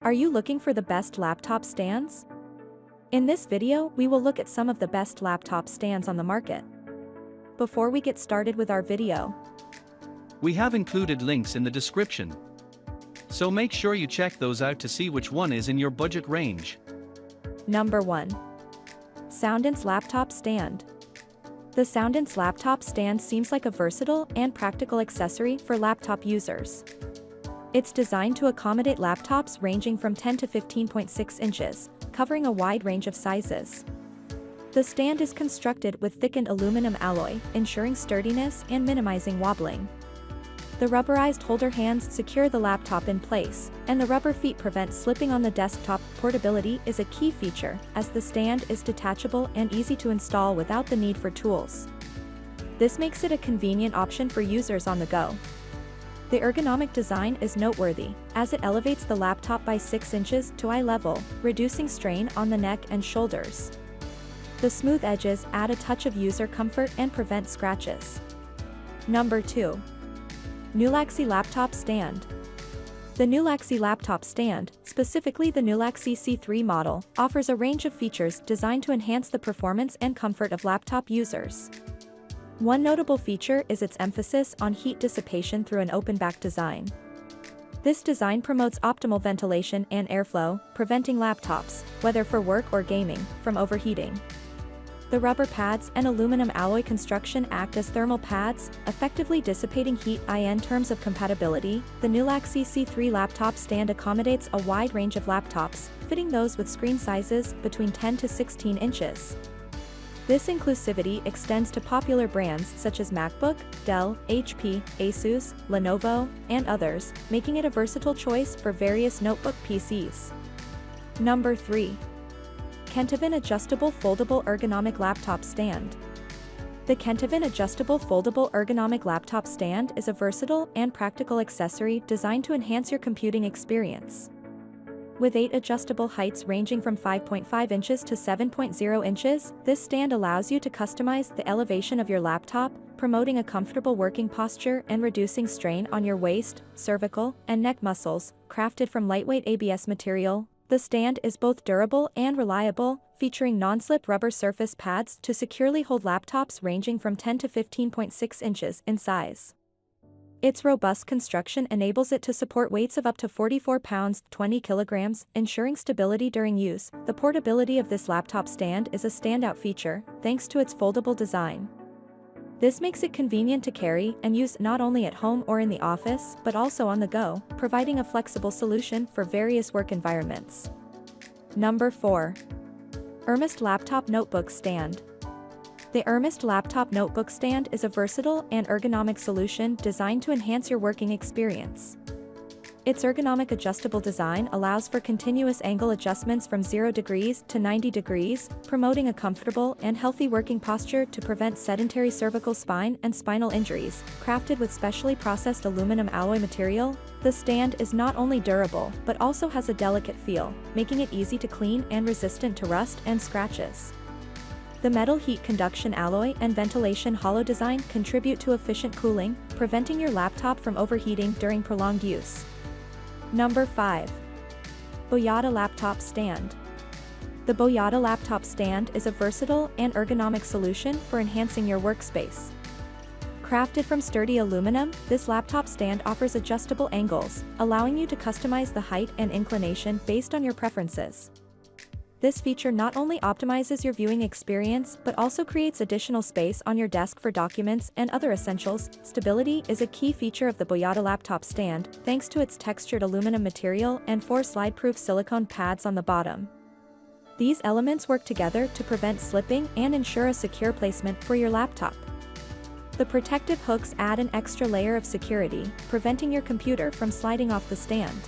Are you looking for the best laptop stands? In this video, we will look at some of the best laptop stands on the market. Before we get started with our video, we have included links in the description. So make sure you check those out to see which one is in your budget range. Number 1. Soundance Laptop Stand. The Soundance laptop stand seems like a versatile and practical accessory for laptop users. It's designed to accommodate laptops ranging from 10 to 15.6 inches, covering a wide range of sizes. The stand is constructed with thickened aluminum alloy, ensuring sturdiness and minimizing wobbling. The rubberized holder hands secure the laptop in place, and the rubber feet prevent slipping on the desktop. Portability is a key feature, as the stand is detachable and easy to install without the need for tools. This makes it a convenient option for users on the go. The ergonomic design is noteworthy, as it elevates the laptop by 6 inches to eye level, reducing strain on the neck and shoulders. The smooth edges add a touch of user comfort and prevent scratches. Number 2. Nulaxy Laptop Stand. The Nulaxy laptop stand, specifically the Nulaxy C3 model, offers a range of features designed to enhance the performance and comfort of laptop users. One notable feature is its emphasis on heat dissipation through an open-back design. This design promotes optimal ventilation and airflow, preventing laptops, whether for work or gaming, from overheating. The rubber pads and aluminum alloy construction act as thermal pads, effectively dissipating heat. In terms of compatibility, the Nulaxy C3 laptop stand accommodates a wide range of laptops, fitting those with screen sizes between 10 to 16 inches. This inclusivity extends to popular brands such as MacBook, Dell, HP, Asus, Lenovo, and others, making it a versatile choice for various notebook PCs. Number 3. KENTEVIN Adjustable Foldable Ergonomic Laptop Stand. The KENTEVIN Adjustable Foldable Ergonomic Laptop Stand is a versatile and practical accessory designed to enhance your computing experience. With 8 adjustable heights ranging from 5.5 inches to 7.0 inches, this stand allows you to customize the elevation of your laptop, promoting a comfortable working posture and reducing strain on your waist, cervical, and neck muscles. Crafted from lightweight ABS material, the stand is both durable and reliable, featuring non-slip rubber surface pads to securely hold laptops ranging from 10 to 15.6 inches in size. Its robust construction enables it to support weights of up to 44 pounds, 20 kilograms, ensuring stability during use. The portability of this laptop stand is a standout feature, thanks to its foldable design. This makes it convenient to carry and use not only at home or in the office, but also on the go, providing a flexible solution for various work environments. Number 4. Urmust Laptop Notebook Stand. The Urmust Laptop Notebook Stand is a versatile and ergonomic solution designed to enhance your working experience. Its ergonomic adjustable design allows for continuous angle adjustments from 0 degrees to 90 degrees, promoting a comfortable and healthy working posture to prevent sedentary cervical spine and spinal injuries. Crafted with specially processed aluminum alloy material, the stand is not only durable but also has a delicate feel, making it easy to clean and resistant to rust and scratches. The metal heat conduction alloy and ventilation hollow design contribute to efficient cooling, preventing your laptop from overheating during prolonged use. Number 5. BoYata Laptop Stand. The BoYata laptop stand is a versatile and ergonomic solution for enhancing your workspace. Crafted from sturdy aluminum, this laptop stand offers adjustable angles, allowing you to customize the height and inclination based on your preferences. This feature not only optimizes your viewing experience but also creates additional space on your desk for documents and other essentials. Stability is a key feature of the BoYata laptop stand, thanks to its textured aluminum material and 4 slide-proof silicone pads on the bottom. These elements work together to prevent slipping and ensure a secure placement for your laptop. The protective hooks add an extra layer of security, preventing your computer from sliding off the stand.